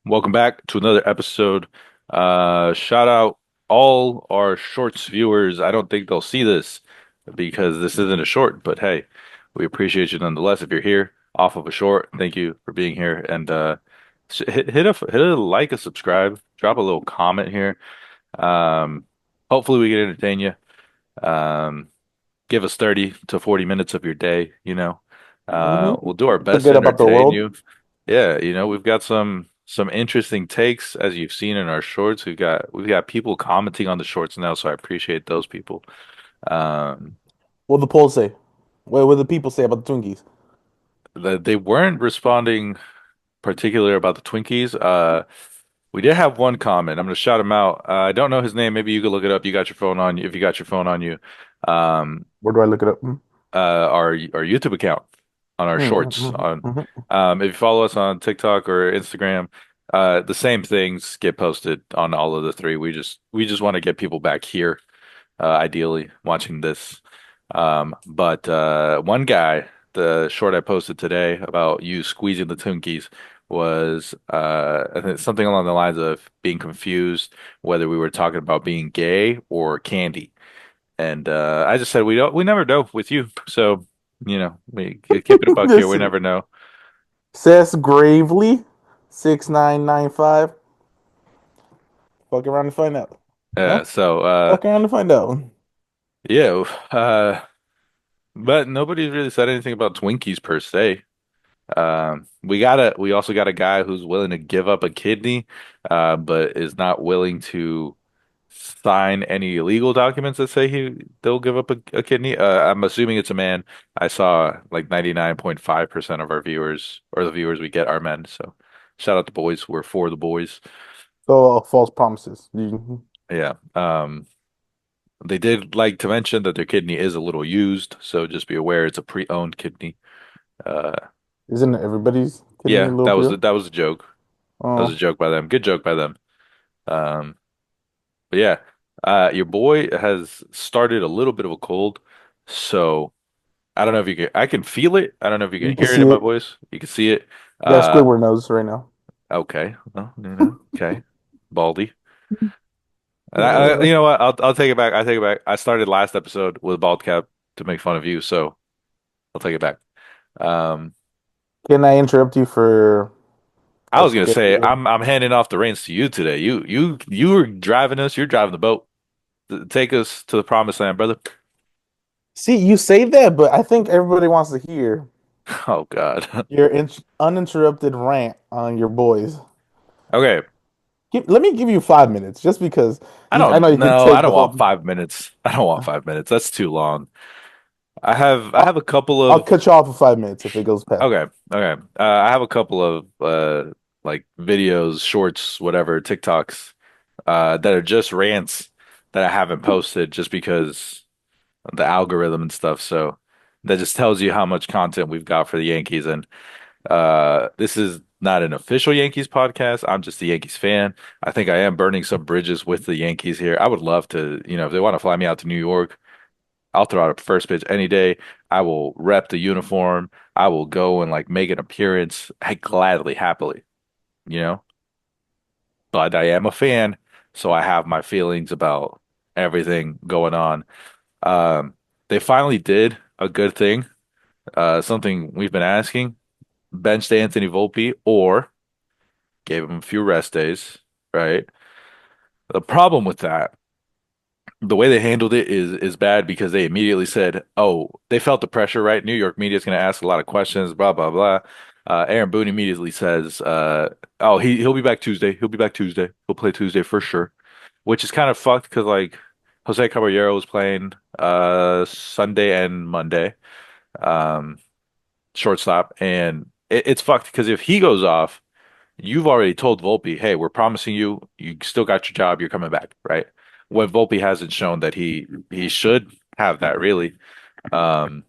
Welcome back to another episode. Shout out all our shorts viewers. I don't think they'll see this because this isn't a short, but hey, we appreciate you nonetheless. If you're here off of a short, thank you for being here. And hit a like, a subscribe, drop a little comment here. Um, Hopefully we can entertain you. Um, Give us 30 to 40 minutes of your day, you know. Mm-hmm. We'll do our best to Forget about the entertain world. you. Yeah, we've got some interesting takes as you've seen in our shorts. We've got people commenting on the shorts now, so I appreciate those people. Um, What the polls say? What the people say about the Twinkies? they weren't responding particular about the Twinkies. We did have one comment. I'm gonna shout him out. I don't know his name. Maybe you could look it up. You got your phone on you. If you got your phone on you, um, Where do I look it up? our YouTube account on our shorts Mm-hmm. on Hmm. if you follow us on TikTok or Instagram, the same things get posted on all of the three. We just want to get people back here, ideally watching this. But one guy, the short I posted today about you squeezing the Twinkies was I think something along the lines of being confused whether we were talking about being gay or candy. And I just said we never know with you. So, we keep it a buck here. This We never know. says Gravely 6995. Fuck around and find out. Huh? So Fuck around and find out. yeah, but nobody's really said anything about Twinkies per se. We also got a guy who's willing to give up a kidney, but is not willing to sign any legal documents that say they'll give up a kidney. I'm assuming it's a man. I saw like 99.5% of our viewers or the viewers we get are men. So shout out to boys. We're for the boys. So false promises. Yeah. They did like to mention that their kidney is a little used, so just be aware it's a pre-owned kidney. Uh, Isn't everybody's kidney a yeah, little pure? that was a joke. That was a Oh, joke by them. Good joke by them. Um, but yeah, your boy has started a little bit of a cold, so I don't know if you can. I can feel it. I don't know if you you can can hear it see in my it. voice. You can see it. You got Uh, Squidward nose right now. okay. Well, okay. Baldy. And Uh, you know what? I'll take it back. I take it back. I started last episode with a bald cap to make fun of you, so I'll take it back. Um, can I interrupt you for I a was gonna say schedule? I'm handing off the reins to you today. You were driving us. You're driving the boat. Take us to the promised land, brother. See, you say that, but I think everybody wants to hear Oh God. your uninterrupted rant on your boys. Okay. Let me give you 5 minutes, just because I know you can I take don't the want whole. 5 minutes. I don't want 5 minutes. That's too long. I have I'll, a couple I'll of cut you off for 5 minutes if it goes past. okay. Okay. I have a couple of like videos, shorts, whatever, TikToks that are just rants that I haven't posted just because of the algorithm and stuff. So that just tells you how much content we've got for the Yankees. And this is not an official Yankees podcast. I'm just a Yankees fan. I think I am burning some bridges with the Yankees here. I would love to, if they want to fly me out to New York, I'll throw out a first pitch any day. I will rep the uniform. I will go and like make an appearance. I gladly, happily, you know. But I am a fan, so I have my feelings about everything going on. Um, they finally did a good thing, something we've been asking. Benched Anthony Volpe or gave him a few rest days, right? The problem with that, the way they handled it is bad because they immediately said, "Oh, they felt the pressure, right? New York media is going to ask a lot of questions, blah blah blah." Aaron Boone immediately says, "Oh, he'll be back Tuesday. He'll be back Tuesday. He'll play Tuesday for sure," which is kind of fucked because like Jose Caballero was playing Sunday and Monday, um, shortstop, and it's fucked because if he goes off. You've already told Volpe, hey, we're promising you, you still got your job, you're coming back, right? When Volpe hasn't shown that he should have that really. Um,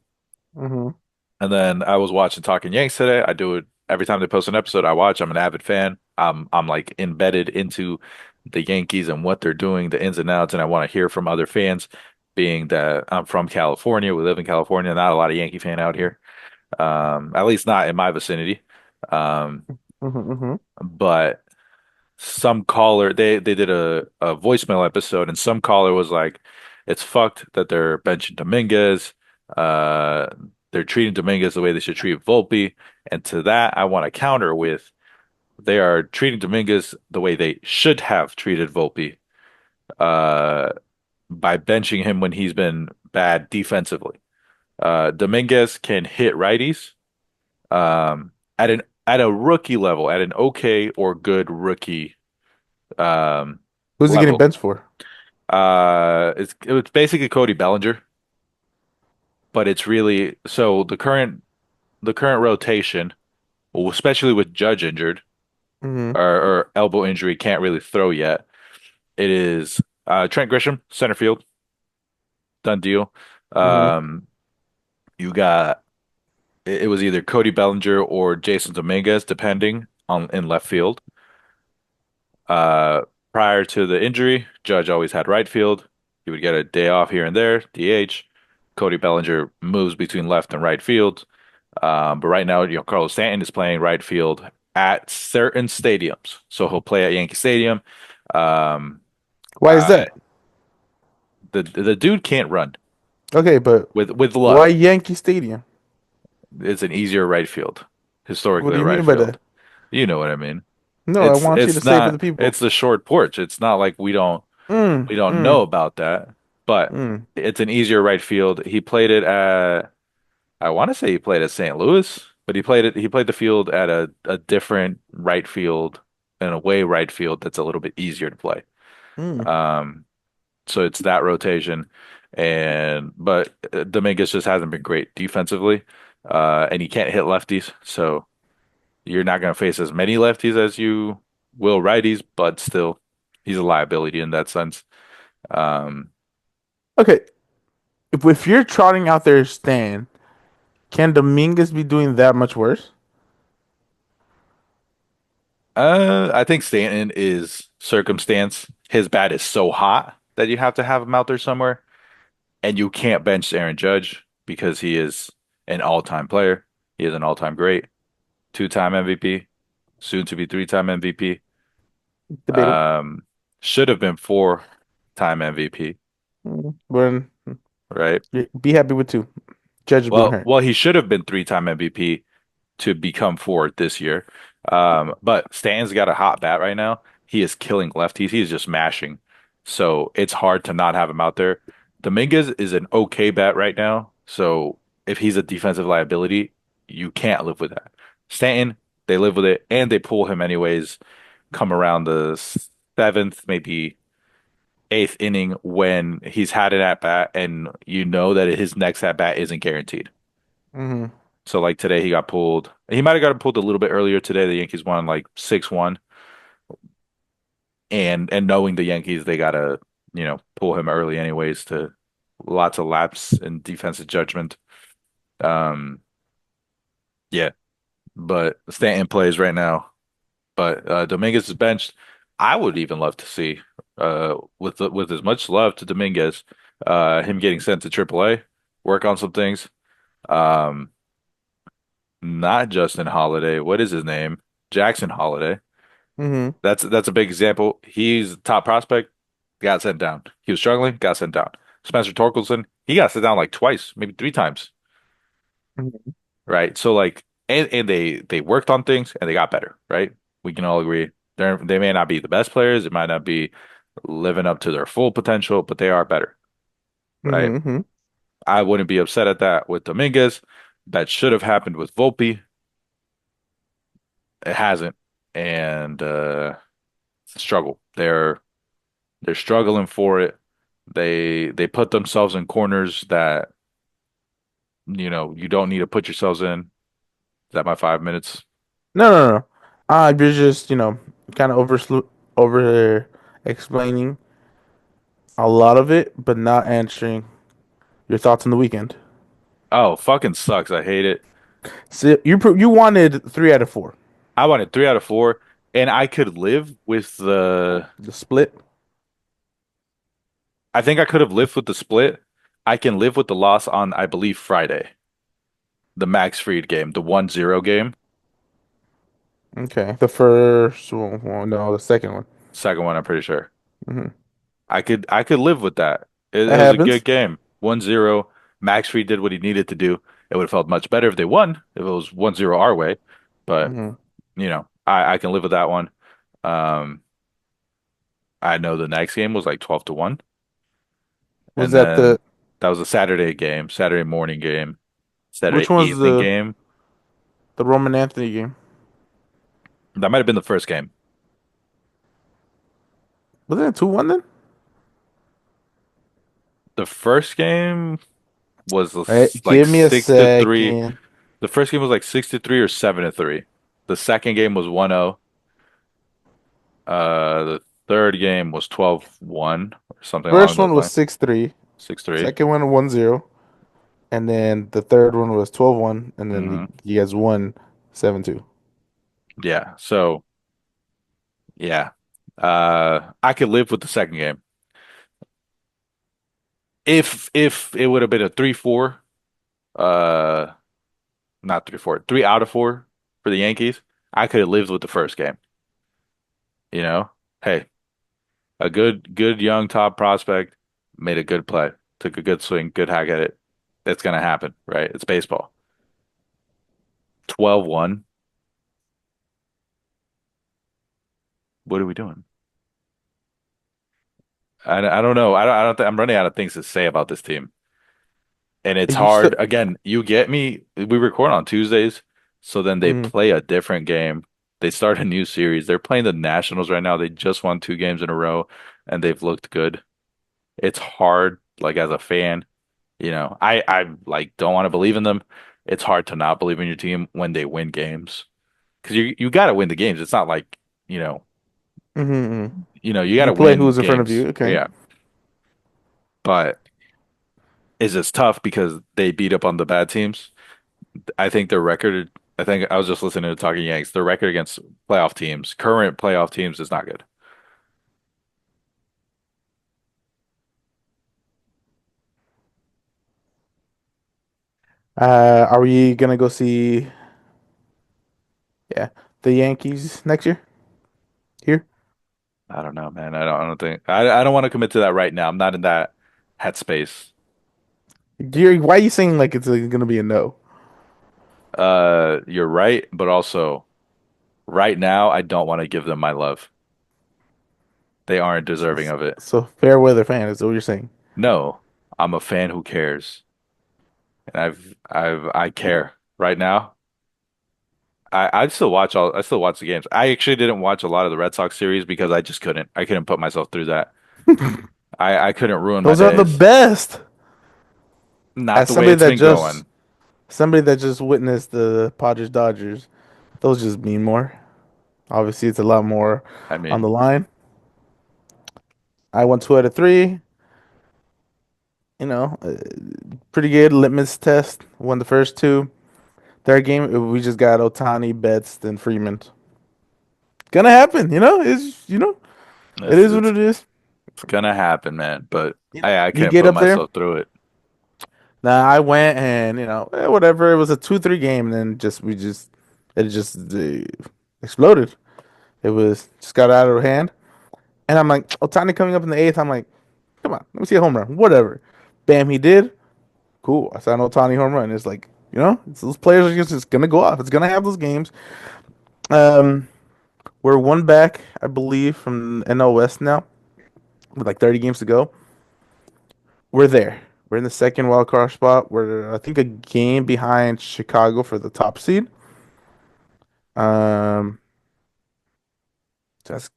Hmm. and then I was watching Talking Yanks today. I do it every time they post an episode. I watch. I'm an avid fan. I'm like embedded into the Yankees and what they're doing, the ins and outs, and I want to hear from other fans. Being that I'm from California, we live in California. Not a lot of Yankee fan out here, at least not in my vicinity. Um, Hmm. Hmm. but some caller they did a voicemail episode and some caller was like, it's fucked that they're benching Dominguez. Uh, they're treating Dominguez the way they should treat Volpe. And to that, I want to counter with they are treating Dominguez the way they should have treated Volpe, uh, by benching him when he's been bad defensively. Dominguez can hit righties, at a rookie level, at an okay or good rookie um Who's he getting level. benched for? It's basically Cody Bellinger, but it's really so the current rotation, well, especially with Judge injured Hmm. or elbow injury, can't really throw yet. It is Trent Grisham, center field, done deal. Hmm. Um, you got it was either Cody Bellinger or Jason Dominguez, depending on in left field. Uh, Prior to the injury, Judge always had right field. He would get a day off here and there, DH. Cody Bellinger moves between left and right field. But right now, Carlos Stanton is playing right field at certain stadiums. So he'll play at Yankee Stadium. Um, Why is uh, that? the dude can't run Okay, but with why love. Yankee Stadium? It's an easier right field, What historically do a you right mean by field. that? You know what I mean. No, I want you to It's say for the not people. it's the short porch. It's not like Mm, we don't know mm, about that, but mm, it's an easier right field. He played it at I want to say he played at St. Louis, but he played the field at a different right field, an away right field that's a little bit easier to play. mm. Um, so it's that rotation, and but Dominguez just hasn't been great defensively, and he can't hit lefties, so you're not going to face as many lefties as you will righties, but still, he's a liability in that sense. Um, Okay, if you're trotting out there, Stan, can Dominguez be doing that much worse? I think Stanton is circumstance. His bat is so hot that you have to have him out there somewhere, and you can't bench Aaron Judge because he is an all-time player. He is an all-time great, two-time MVP, soon to be three-time MVP. Debatable. Um, should have been four-time MVP, But right? be happy with two. Judge is being hurt. Well, he should have been three-time MVP to become four this year. But Stan's got a hot bat right now. He is killing lefties. He's just mashing. So it's hard to not have him out there. Dominguez is an okay bat right now. So if he's a defensive liability, you can't live with that. Stanton, they live with it and they pull him anyways. Come around the seventh, maybe eighth inning when he's had an at bat and you know that his next at bat isn't guaranteed. Hmm. So like today he got pulled. He might have got pulled a little bit earlier today. The Yankees won like 6-1. And knowing the Yankees, they gotta, pull him early anyways to lots of laps in defensive judgment. Um yeah, but Stanton plays right now. But Dominguez is benched. I would even love to see with as much love to Dominguez, him getting sent to AAA, work on some things. Um Not Justin Holiday. What is his name? Jackson Holiday. Hmm. That's a big example. He's top prospect, got sent down. He was struggling, got sent down. Spencer Torkelson, he got sent down like twice, maybe three times, right? So like, and they worked on things and they got better, right? We can all agree. They may not be the best players, it might not be living up to their full potential, but they are better, right? Hmm. I wouldn't be upset at that with Dominguez. That should have happened with Volpe. It hasn't, and struggle. They're struggling for it. They put themselves in corners that you don't need to put yourselves in. Is that my 5 minutes? No, no, no. You're just, kind of over explaining a lot of it, but not answering your thoughts on the weekend. Oh, fucking sucks. I hate it. So you wanted 3 out of 4. I wanted 3 out of 4, and I could live with The split. I think I could have lived with the split. I can live with the loss on, I believe, Friday, the Max Fried game, the 1-0 game. Okay. The first one, well, no, the second one. Second one, I'm pretty sure. Hmm. I could live with that. It That was a good happens. game. 1-0. Max Fried did what he needed to do. It would have felt much better if they won, if it was 1-0 our way. But, Hmm. I can live with that one. Um, I know the next game was like 12-1. Was And that then that was a Saturday game, Saturday morning game, which Saturday one was evening game. the Roman Anthony game? That might have been the first game. Was it 2-1 then? The first game was Hey, like give me a 6-3. second. The first game was like 6-3 or 7-3. The second game was 1-0. The third game was 12-1 or something along First one those was lines. 6-3. 6-3. Second one 1-0. And then the third one was 12-1. And then Hmm. you guys won 7-2. Yeah. So, yeah. I could live with the second game. If it would have been a 3-4, uh not 3-4, 3 out of 4 for the Yankees, I could have lived with the first game. You know? Hey, a good young top prospect made a good play, took a good swing, good hack at it. That's gonna happen, right? It's baseball. 12-1. What are we doing? I don't know. I don't think I'm running out of things to say about this team. And it's You still. hard. Again, you get me. We record on Tuesdays, so then they Mhm. play a different game. They start a new series. They're playing the Nationals right now. They just won 2 games in a row, and they've looked good. It's hard, like as a fan, I like don't want to believe in them. It's hard to not believe in your team when they win games because you got to win the games. It's not like, you know, Mhm. you got You to play win who's in front of games. you. Okay. Yeah, but it's just tough because they beat up on the bad teams. I think their record. I think I was just listening to Talking Yanks. Their record against playoff teams, current playoff teams, is not good. Are we gonna go see, yeah, the Yankees next year here? I don't know, man. I don't think I don't want to commit to that right now. I'm not in that headspace. Why are you saying like it's gonna be a no? You're right, but also right now, I don't want to give them my love. They aren't deserving of it. So fair weather fan is what you're saying. No, I'm a fan who cares, and I care right now. I still watch the games. I actually didn't watch a lot of the Red Sox series because I just couldn't. I couldn't put myself through that. I couldn't ruin my Those are the days. best. Not As the way somebody it's that been just going. somebody that just witnessed the Padres Dodgers, those just mean more. Obviously, it's a lot more I on the mean, line. I won 2 out of 3. You know, pretty good litmus test. Won the first two. Third game, we just got Otani, Betts, then Freeman. Gonna happen. It it's is what it's it is. it's gonna happen, man. But I You can't get put up there. myself through it. Nah, I went and whatever. It was a 2-3 game, and then it just exploded. It was just got out of hand, and I'm like, Otani coming up in the eighth. I'm like, come on, let me see a home run. Whatever. Bam, he did. Cool. I saw an Otani home run. It's like those players are just gonna go off. It's gonna have those games. Um, we're one back, I believe, from NL West now, with like 30 games to go. We're there. We're in the second wild card spot. We're I think a game behind Chicago for the top seed. Um, that's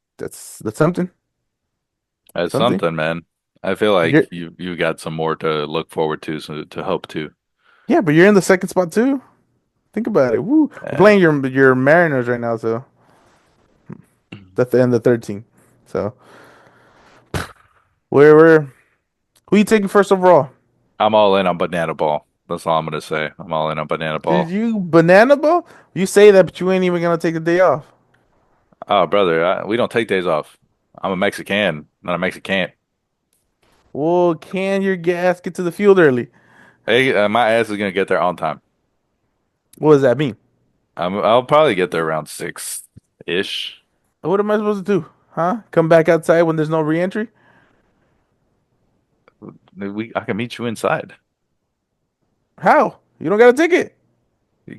something. It's Something. something, man. I feel like You're you got some more to look forward to, so to hope to. Yeah, but you're in the second spot too. Think about it. Woo. We're Yeah. playing your Mariners right now, so that's the end of the 13. So we're who you taking first overall? I'm all in on Banana Ball. That's all I'm gonna say. I'm all in on Banana Did Ball. you banana ball? You say that, but you ain't even gonna take a day off. Oh, brother, we don't take days off. I'm a Mexican, not a Mexican. Well, can your gas get to the field early? Hey, my ass is gonna get there on time. What does that mean? I'll probably get there around 6, ish. What am I supposed to do? Huh? Come back outside when there's no reentry? I can meet you inside. How? You don't got a ticket.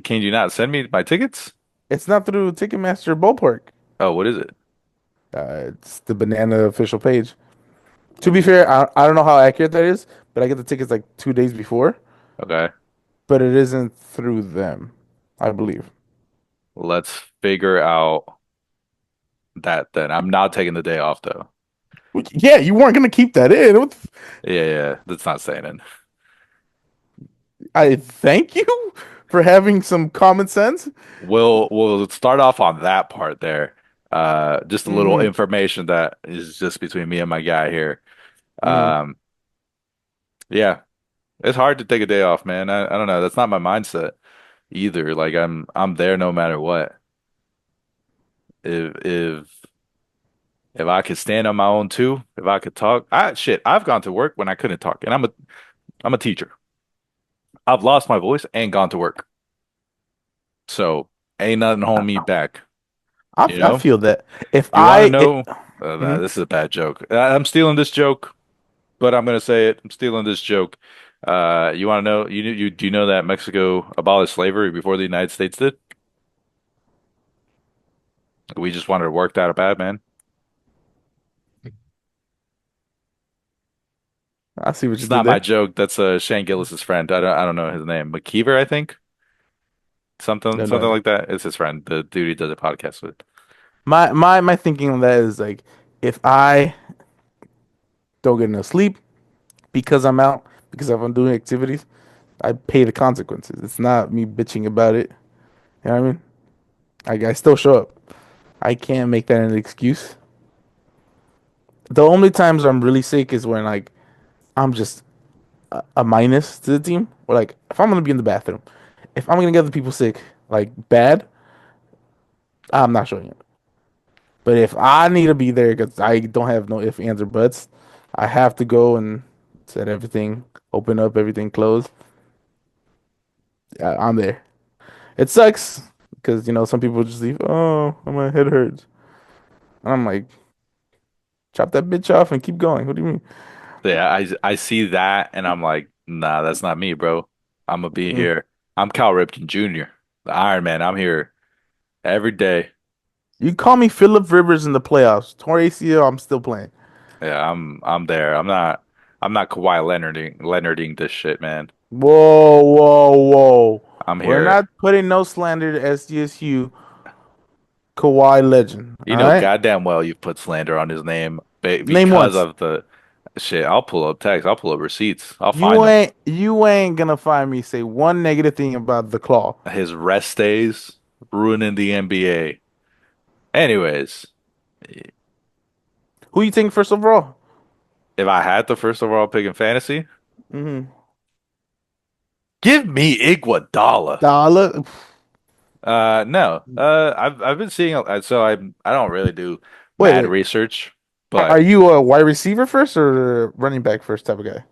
Can you not send me my tickets? It's not through Ticketmaster Ballpark. Oh, what is it? It's the Banana official page. To be fair, I don't know how accurate that is, but I get the tickets like 2 days before, Okay, but it isn't through them, I believe. let's figure out that then. I'm not taking the day off though. Yeah, you weren't gonna keep that in. Yeah, yeah, that's not saying it. I thank you for having some common sense. We'll start off on that part there. Just a little Hmm. information that is just between me and my guy here. Hmm. Um, yeah, it's hard to take a day off, man. I don't know. That's not my mindset either. Like I'm there no matter what. If if I could stand on my own too, if I could talk, I've gone to work when I couldn't talk, and I'm a teacher. I've lost my voice and gone to work, so ain't nothing holding me back. You I know, feel that if you want to I know? Nah, mhm. this is a bad joke. I'm stealing this joke, but I'm gonna say it. I'm stealing this joke. You want to know? You do you know that Mexico abolished slavery before the United States did? We just wanted to work that bad, man. I see what you It's did not my there. joke. That's Shane Gillis's friend. I don't know his name. McKeever, I think. Something No, no something idea. like that. It's his friend, the dude he does a podcast with. My thinking on that is like if I don't get enough sleep because I'm out, because if I'm doing activities, I pay the consequences. It's not me bitching about it. You know what I mean? I still show up. I can't make that an excuse. The only times I'm really sick is when like I'm just a minus to the team, or like if I'm gonna be in the bathroom, if I'm gonna get the people sick, like bad, I'm not showing up. But if I need to be there because I don't have no ifs, ands, or buts, I have to go and set everything, open up everything, close. I'm there. It sucks because some people just leave. Oh, my head hurts. And I'm like, chop that bitch off and keep going. What do you mean? Yeah, I see that and I'm like, nah, that's not me, bro. I'm gonna be Mm. here. I'm Cal Ripken Jr., the Iron Man. I'm here every day. You call me Philip Rivers in the playoffs. Torn ACL, I'm still playing. Yeah, I'm there. I'm not Kawhi Leonarding this shit, man. Whoa, whoa, whoa. I'm We're here. not putting no slander to SDSU Kawhi legend. You All know right? goddamn well you've put slander on his name Name because once. of the shit. I'll pull up text. I'll pull up receipts. I'll find You them. ain't you ain't gonna find me say one negative thing about the claw. His rest days ruining the NBA. Anyways, Who you think first overall? if I had the first overall pick in fantasy, Mm-hmm. give me Iguodala. Dollar. No. I've been seeing so I don't really do Wait, mad wait. research, Are but you a wide receiver first or running back first type of guy?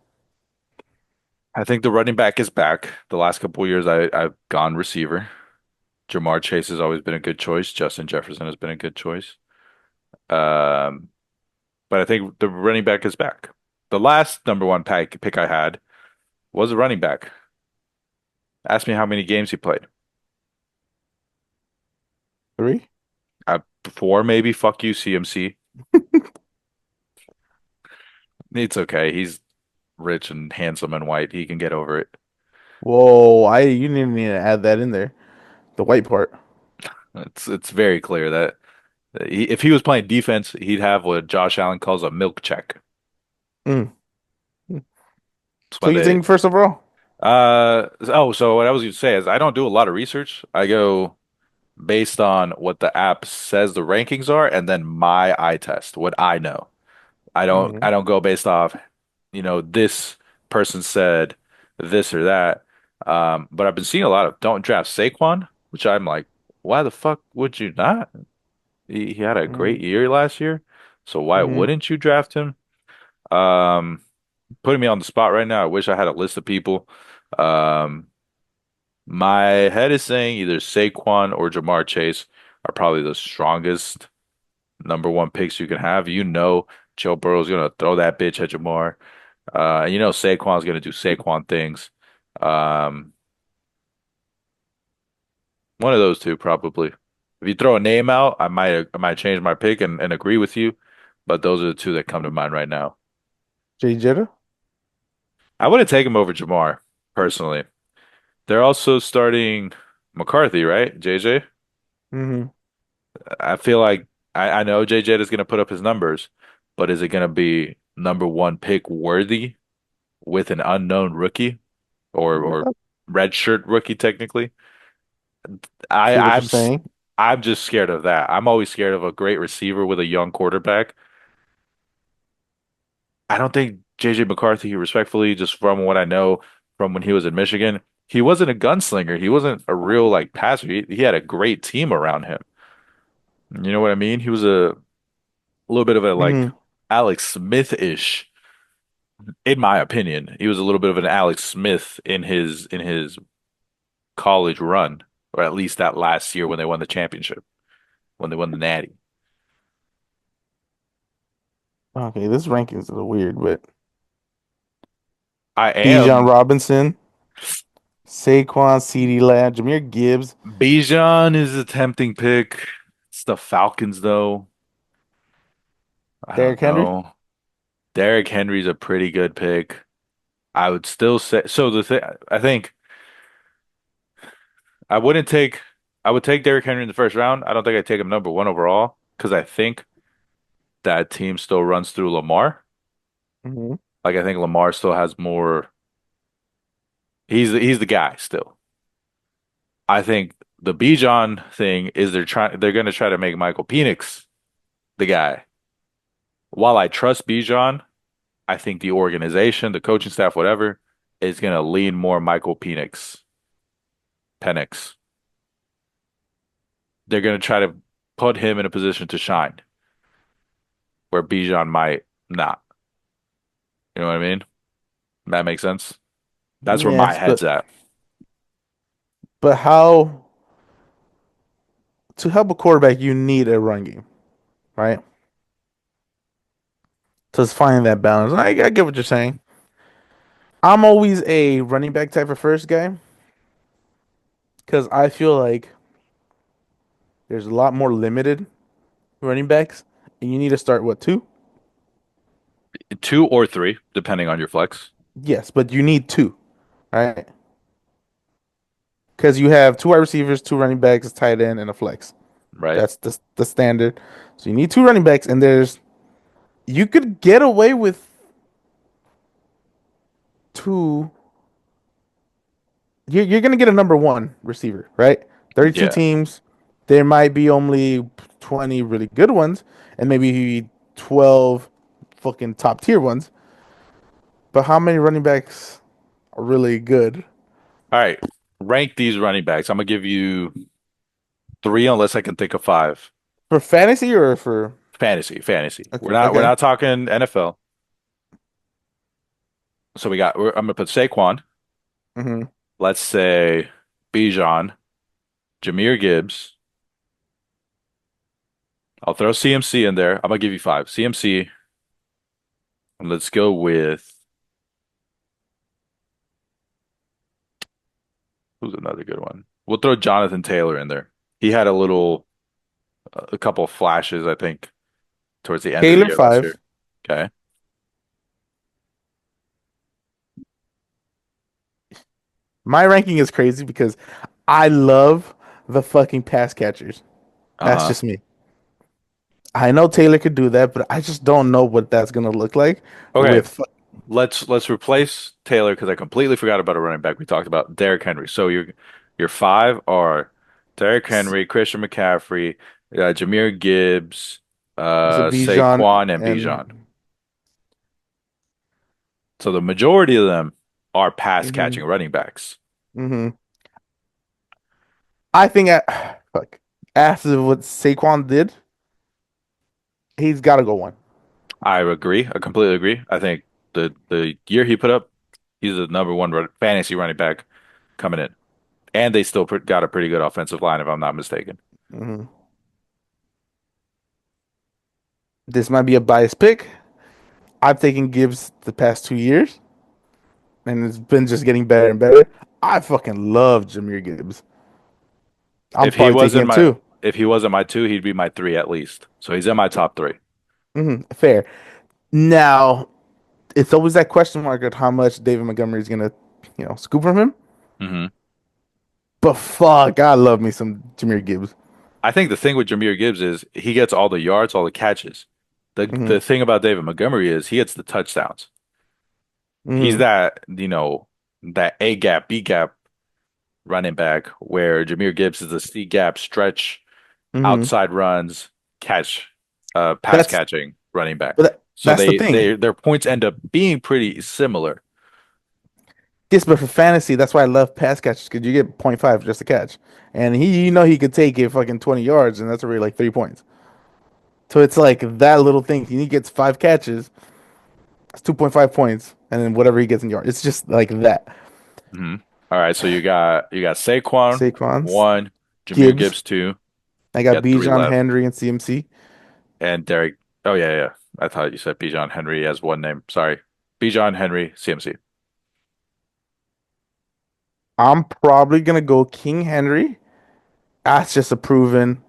I think the running back is back. The last couple of years I've gone receiver. Jamar Chase has always been a good choice. Justin Jefferson has been a good choice. Um, but I think the running back is back. The last number one pick I had was a running back. Ask me how many games he played. Three. Four maybe. Fuck you, CMC. It's okay. He's rich and handsome and white. He can get over it. Whoa, I you didn't need to add that in there. The white part. It's very clear that if he was playing defense, he'd have what Josh Allen calls a milk check. Mm. That's So why you they think first overall? so what I was going to say is I don't do a lot of research. I go based on what the app says the rankings are and then my eye test, what I know. Mm-hmm. I don't go based off, this person said this or that. But I've been seeing a lot of don't draft Saquon, which I'm like, why the fuck would you not? He had a Mm-hmm. great year last year, so why Mm-hmm. wouldn't you draft him? Um, Putting me on the spot right now. I wish I had a list of people. Um, my head is saying either Saquon or Jamar Chase. are probably the strongest number one picks you can have. You know, Joe Burrow's gonna throw that bitch at Jamar. You know, Saquon's gonna do Saquon things. Um, one of those two probably. If you throw a name out, I might change my pick and agree with you, but those are the two that come to mind right now. Jay Jetta. I wouldn't take him over Jamar personally. They're also starting McCarthy, right? JJ. Hmm. I feel like I know JJ is going to put up his numbers, but is it going to be number one pick worthy with an unknown rookie or redshirt rookie technically? I See what you're I'm s- saying? I'm just scared of that. I'm always scared of a great receiver with a young quarterback. I don't think JJ McCarthy, respectfully, just from what I know from when he was in Michigan, he wasn't a gunslinger. He wasn't a real like passer. He had a great team around him. You know what I mean? He was a little bit of a like Hmm. Alex Smith-ish, in my opinion. He was a little bit of an Alex Smith in his college run, or at least that last year when they won the championship, when they won the Natty. Okay, this ranking's a little weird, but I Bijan am. Robinson, Saquon, CeeDee Lamb, Jahmyr Gibbs, Bijan is a tempting pick. It's the Falcons, though. I Derrick don't Henry. know. Derrick Henry's a pretty good pick. I would still say so. The thing I think I wouldn't take. I would take Derrick Henry in the first round. I don't think I'd take him number one overall because I think that team still runs through Lamar. Hmm. Like I think Lamar still has more. He's the guy still. I think the Bijan thing is they're gonna try to make Michael Penix the guy. While I trust Bijan, I think the organization, the coaching staff, whatever, is gonna lean more Michael Penix. They're gonna try to put him in a position to shine where Bijan might not. You know what I mean? That makes sense. That's where my Yes, head's at. but how to help a quarterback, you need a run game, right? To find that balance. I get what you're saying. I'm always a running back type of first guy because I feel like there's a lot more limited running backs, and you need to start what, two? Two or three, depending on your flex, Yes, but you need two, right? Because you have two wide receivers, two running backs, a tight end, and a flex. right? That's the standard. So you need two running backs, and there's you could get away with two. You're gonna get a number one receiver, right? 32 Yeah. teams. There might be only 20 really good ones, and maybe 12 fucking top tier ones. But how many running backs are really good All right. Rank these running backs. I'm gonna give you three unless I can think of five. for fantasy or for Fantasy. We're okay, not we're okay. not talking NFL. So I'm gonna put Saquon. Hmm. Let's say Bijan, Jahmyr Gibbs. I'll throw CMC in there. I'm gonna give you five. CMC. And let's go with who's another good one. We'll throw Jonathan Taylor in there. He had a couple of flashes, I think, towards the end of the Taylor year last five. year. Okay. My ranking is crazy because I love the fucking pass catchers. That's Uh-huh. just me. I know Taylor could do that, but I just don't know what that's gonna look like Okay. with. Let's replace Taylor because I completely forgot about a running back we talked about, Derrick Henry. So your five are Derrick Henry, Christian McCaffrey, Jahmyr Gibbs, Is it Bijan Saquon, and and Bijan. So the majority of them are pass hmm catching running backs. hmm I think fuck, after what Saquon did, he's got to go one. I agree. I completely agree. I think the year he put up, he's the number one fantasy running back coming in, and they still got a pretty good offensive line, if I'm not mistaken. Hmm. This might be a biased pick. I've taken Gibbs the past 2 years, and it's been just getting better and better. I fucking love Jameer Gibbs. I'm If he probably taking wasn't him my too. if he wasn't my two, he'd be my three at least. So he's in my top three. Fair. Now, it's always that question mark of how much David Montgomery is gonna, scoop from him. Hmm. But fuck, I love me some Jameer Gibbs. I think the thing with Jahmyr Gibbs is he gets all the yards, all the catches. The hmm the thing about David Montgomery is he gets the touchdowns. He's hmm that A gap, B gap running back where Jahmyr Gibbs is the C gap stretch, hmm outside runs, catch, pass That's catching running back. but So that's the they thing. their points end up being pretty similar. Yes, but for fantasy, that's why I love pass catches because you get point 0.5 just a catch, and he could take it fucking 20 yards, and that's already like 3 points. So it's like that little thing. He gets 5 catches, it's 2.5 points, and then whatever he gets in yards, it's just like that. Hmm. All right, so you got Saquon Saquon's one, Jahmyr Gibbs. Gibbs two, I you got got three Bijan, left, Henry, and CMC. and Derek. Oh yeah, yeah. I thought you said Bijan Henry as one name. Sorry, Bijan Henry CMC. I'm probably gonna go King Henry. That's just a proven.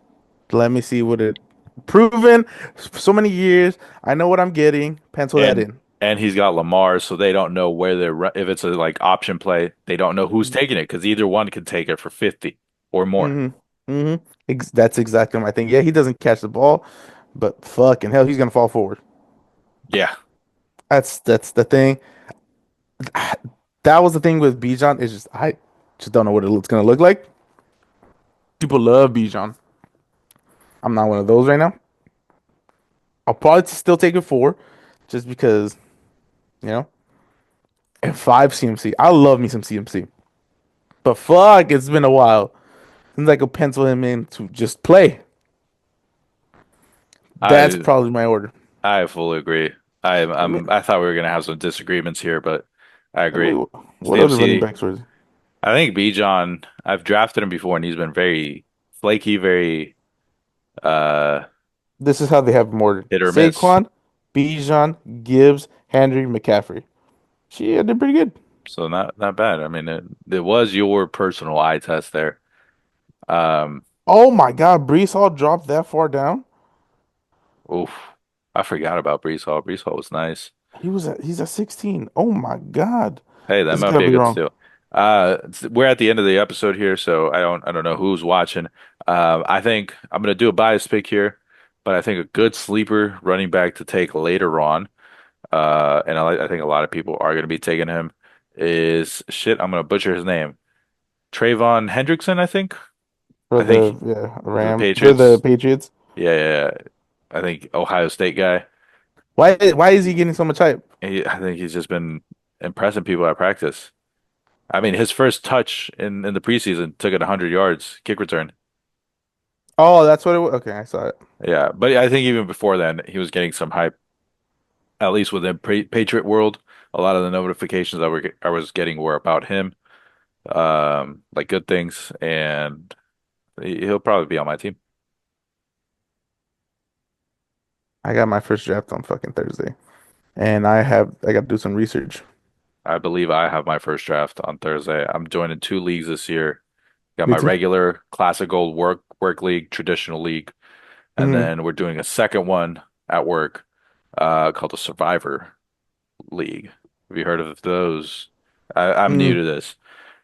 Let me see what it proven. So many years. I know what I'm getting. Pencil that And in. and he's got Lamar, so they don't know where if it's a like option play, they don't know who's taking it because either one could take it for 50 or more. hmm hmm That's exactly my thing. Yeah, he doesn't catch the ball, but fucking hell, he's gonna fall forward. Yeah, That's the thing. That was the thing with Bijan. Is just I just don't know what it's gonna look like. People love Bijan. I'm not one of those right now. I'll probably still take it 4, just because you know. And 5 CMC. I love me some CMC, but fuck, it's been a while since I could pencil him in to just play. That's I probably my order. I fully agree. I thought we were gonna have some disagreements here, but I agree. What other running CMC, backs was? I think Bijan, I've drafted him before and he's been very flaky, very uh This is how they have them ordered: hit or miss. Saquon, Bijan, Gibbs, Henry, McCaffrey. She did pretty good. So not bad. I mean, it was your personal eye test there. Um, Oh my God, Brees Hall dropped that far down. oof, I forgot about Brees Hall. Brees Hall was nice. He's at 16. Oh my God, Hey, that this might gotta be a be good wrong. steal. We're at the end of the episode here, so I don't know who's watching. I think I'm gonna do a bias pick here, but I think a good sleeper running back to take later on, and I think a lot of people are gonna be taking him. Is shit. I'm gonna butcher his name. Trayvon Hendrickson, I think. For I think the yeah the Ram for the Patriots. Patriots. Yeah, yeah, yeah. I think Ohio State guy. Why is he getting so much hype? I think he's just been impressing people at practice. I mean, his first touch in the preseason took it 100 yards, kick return. Oh, that's what it was. Okay, I saw it. Yeah, but I think even before then, he was getting some hype, at least within Patriot world. A lot of the notifications I was getting were about him, like good things, and he'll probably be on my team. I got my first draft on fucking Thursday, and I got to do some research. I believe I have my first draft on Thursday. I'm joining two leagues this year. Got Me my too. regular classic gold work league, traditional league, and hmm then we're doing a second one at work, called the Survivor League. Have you heard of those? I'm new mm to this.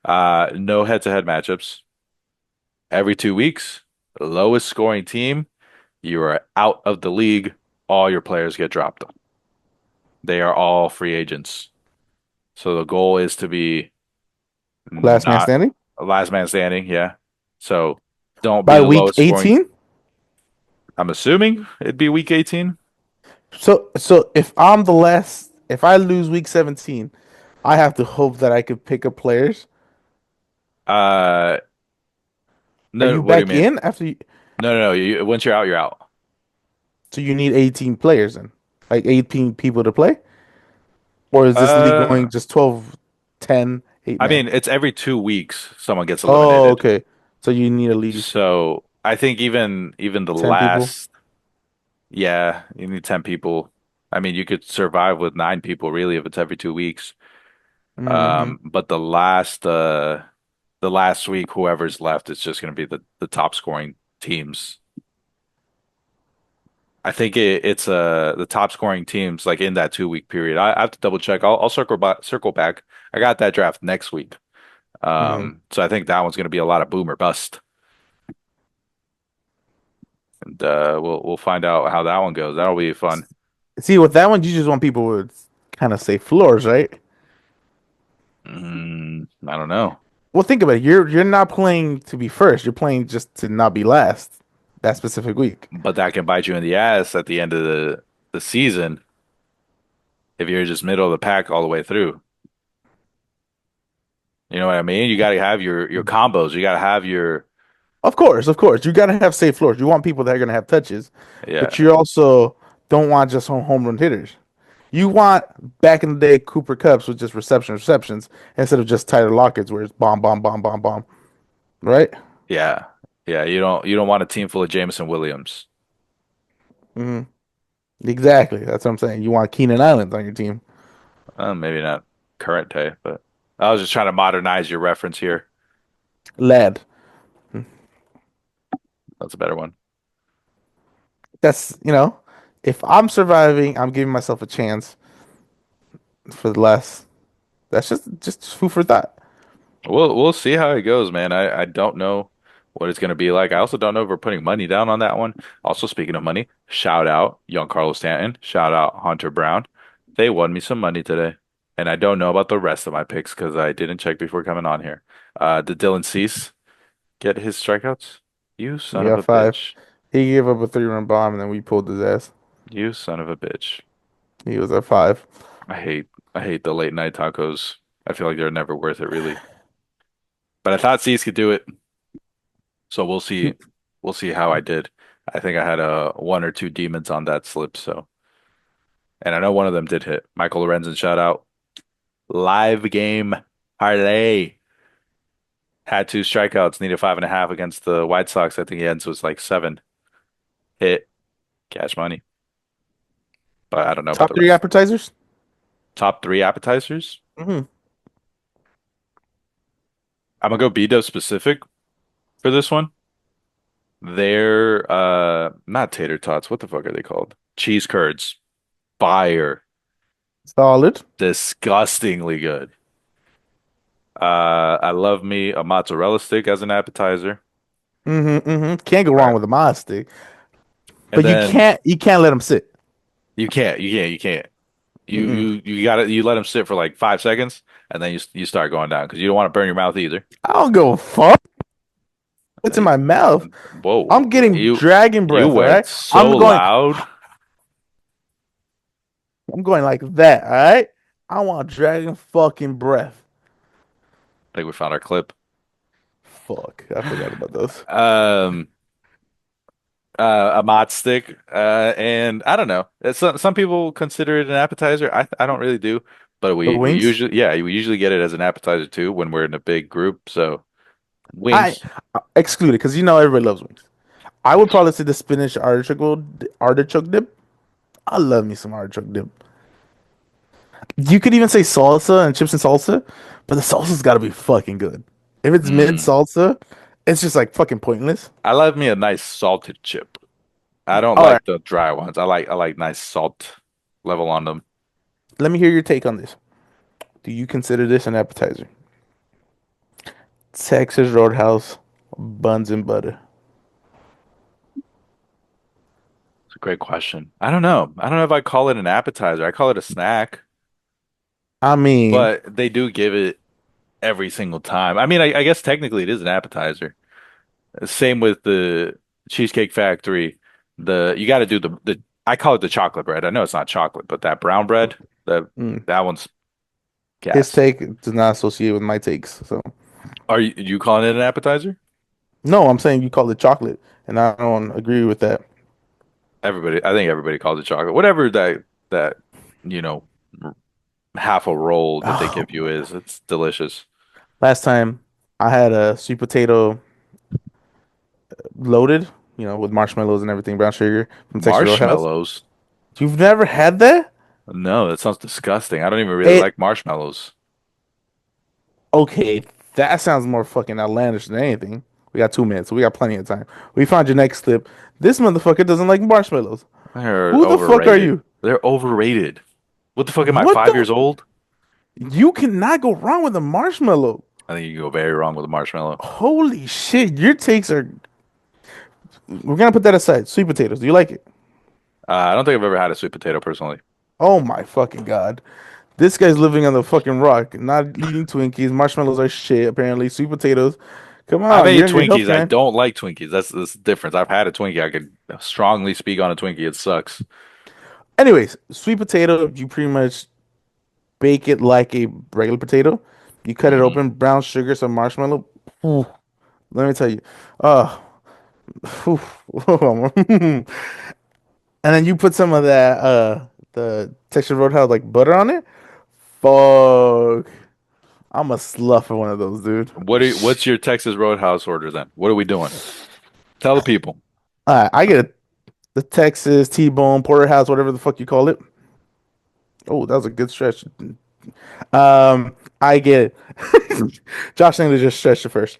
No head-to-head matchups. Every 2 weeks, the lowest scoring team, you are out of the league. All your players get dropped. They are all free agents. So the goal is to be Last man not standing a last man standing. Yeah. So don't be by the week lowest scoring. 18. I'm assuming it'd be week 18. So if I lose week 17, I have to hope that I could pick up players. Uh, Are no, you what do you back mean? in after you? No, no, no. Once you're out, you're out. So you need 18 players then, like 18 people to play, or is this league Uh, going just 12, 10, 8 I man? mean, it's every 2 weeks someone gets Oh, eliminated. okay. So you need at least So I think even the 10 people. last. Yeah, you need 10 people. I mean, you could survive with 9 people really if it's every 2 weeks. Hmm. But the last week, whoever's left is just going to be the top scoring teams. I think it's the top scoring teams like in that 2 week period. I have to double check. I'll circle back. I got that draft next week. Hmm. So I think that one's going to be a lot of boom or bust, and we'll find out how that one goes. That'll be fun. See, with that one, you just want people with kind of safe floors, right? I don't know, Well, think about it. You're not playing to be first. You're playing just to not be last that specific week. but that can bite you in the ass at the end of the season if you're just middle of the pack all the way through. You know what I mean? You got to have your combos. You got to have your Of course. You gotta have safe floors. You want people that are gonna have touches, but yeah, you also don't want just home run hitters. You want back in the day Cooper Cups with just receptions instead of just Tyler Lockett's where it's bomb, bomb, bomb, bomb, bomb. Right? yeah, yeah. You don't want a team full of Jameson Williams. Hmm. Exactly. That's what I'm saying. You want Keenan Islands on your team. Maybe not current day, but I was just trying to modernize your reference here. Lad. That's a better one. That's, if I'm surviving, I'm giving myself a chance for the last. That's just food for thought. We'll see how it goes, man. I don't know what it's gonna be like. I also don't know if we're putting money down on that one. Also, speaking of money, shout out young Carlos Stanton, shout out Hunter Brown. They won me some money today, and I don't know about the rest of my picks because I didn't check before coming on here. Did Dylan Cease get his strikeouts? You We son of got a five. bitch! He gave up a 3-run bomb and then we pulled his ass. You son of a bitch! He was at five. I hate I hate the late night tacos. I feel like they're never worth it, really. But I thought Cease could do it. So we'll see. We'll see how I did. I think I had a one or two demons on that slip. So, and I know one of them did hit. Michael Lorenzen, shout out. Live game parlay. Had 2 strikeouts, needed 5.5 against the White Sox. I think he ends was like 7. Hit cash money. But I don't know about Top the three rest. appetizers? Top 3 appetizers. Hmm. I'm gonna go Beto specific for this one. They're not tater tots. What the fuck are they called? Cheese curds. Fire. Solid. Disgustingly good. I love me a mozzarella stick as an appetizer. Can't go wrong Right. with a mod stick. And But you then can't let them sit. you can't. You Mm-mm. you you gotta you let them sit for like 5 seconds and then you start going down because you don't want to burn your mouth either. I don't go fuck. What's in Like, my mouth? whoa, I'm getting dragon you breath, all went right? so I'm going loud. I I'm going like that, all right? I want dragon fucking breath. think we found our clip. Fuck. I forgot about those. Um, a mod stick, and I don't know. Some people consider it an appetizer. I don't really do, but The we wings? usually we usually get it as an appetizer too when we're in a big group. So I wings. exclude it because everybody loves wings. I would probably say the spinach artichoke dip. I love me some artichoke dip. You could even say salsa and chips and salsa, but the salsa's got to be fucking good. If it's mid Mm. salsa, it's just like fucking pointless. I love me a nice salted chip. I don't All right, like the dry ones. I like nice salt level on them. let me hear your take on this. Do you consider this an appetizer? Texas Roadhouse buns and butter. It's a great question. I don't know. I don't know if I call it an appetizer. I call it a snack, I mean, but they do give it every single time. I mean, I guess technically it is an appetizer. Same with the Cheesecake Factory. The you got to do the I call it the chocolate bread. I know it's not chocolate, but that brown bread, that mm, that one's his gas. take does not associate with my takes. So Are you calling it an appetizer? no, I'm saying you call it chocolate, and I don't agree with that. I think everybody calls it chocolate. Whatever that you know half a roll that they Oh, give you is, it's delicious. last time I had a sweet potato loaded. with marshmallows and everything, brown sugar from Texas Roadhouse. Marshmallows? You've never had that? No, that sounds disgusting. I don't even really It like marshmallows. Okay, that sounds more fucking outlandish than anything. We got 2 minutes, so we got plenty of time. We found your next clip. This motherfucker doesn't like marshmallows. They're Who the fuck are overrated. you? They're overrated. What the fuck am I, What 5 years the? old? You cannot go wrong with a marshmallow. I think you can go very wrong with a marshmallow. Holy shit, your takes are. We're gonna put that aside. Sweet potatoes. Do you like it? I don't think I've ever had a sweet potato personally. Oh my fucking god. This guy's living on the fucking rock, not eating Twinkies. Marshmallows are shit, apparently. Sweet potatoes. Come I've on, ate you're in your health, Twinkies. I man. don't like Twinkies. That's the difference. I've had a Twinkie. I could strongly speak on a Twinkie. It sucks. Anyways, sweet potato, you pretty much bake it like a regular potato. You cut it Hmm. open, brown sugar, some marshmallow. Ooh, let me tell you. Uh, ooh, and then you put some of that the Texas Roadhouse like butter on it. Fuck. I'm a slut for one of those, dude. What's your Texas Roadhouse order then? What are we doing? Tell the people. I get the Texas T-bone porterhouse, whatever the fuck you call it. Oh, that was a good stretch. I get Josh Naylor just stretched it first.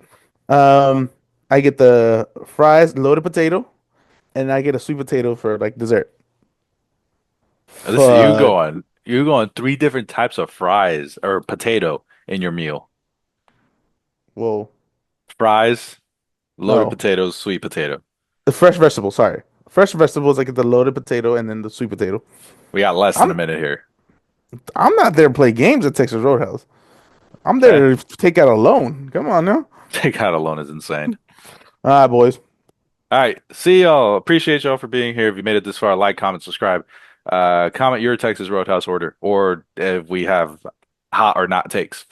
Um, I get the fries, loaded potato, and I get a sweet potato for like dessert. This you Fuck. going you going three different types of fries or potato in your meal. Whoa. Fries, loaded No. potatoes, sweet potato. The fresh vegetables, sorry. Fresh vegetables, I get the loaded potato and then the sweet potato. We got less than I'm a minute here. I'm not there to play games at Texas Roadhouse. I'm Okay. there to take out a loan. Come on now. Takeout alone is insane. All right, boys. All right. See y'all. Appreciate y'all for being here. If you made it this far, like, comment, subscribe. Comment your Texas Roadhouse order or if we have hot or not takes.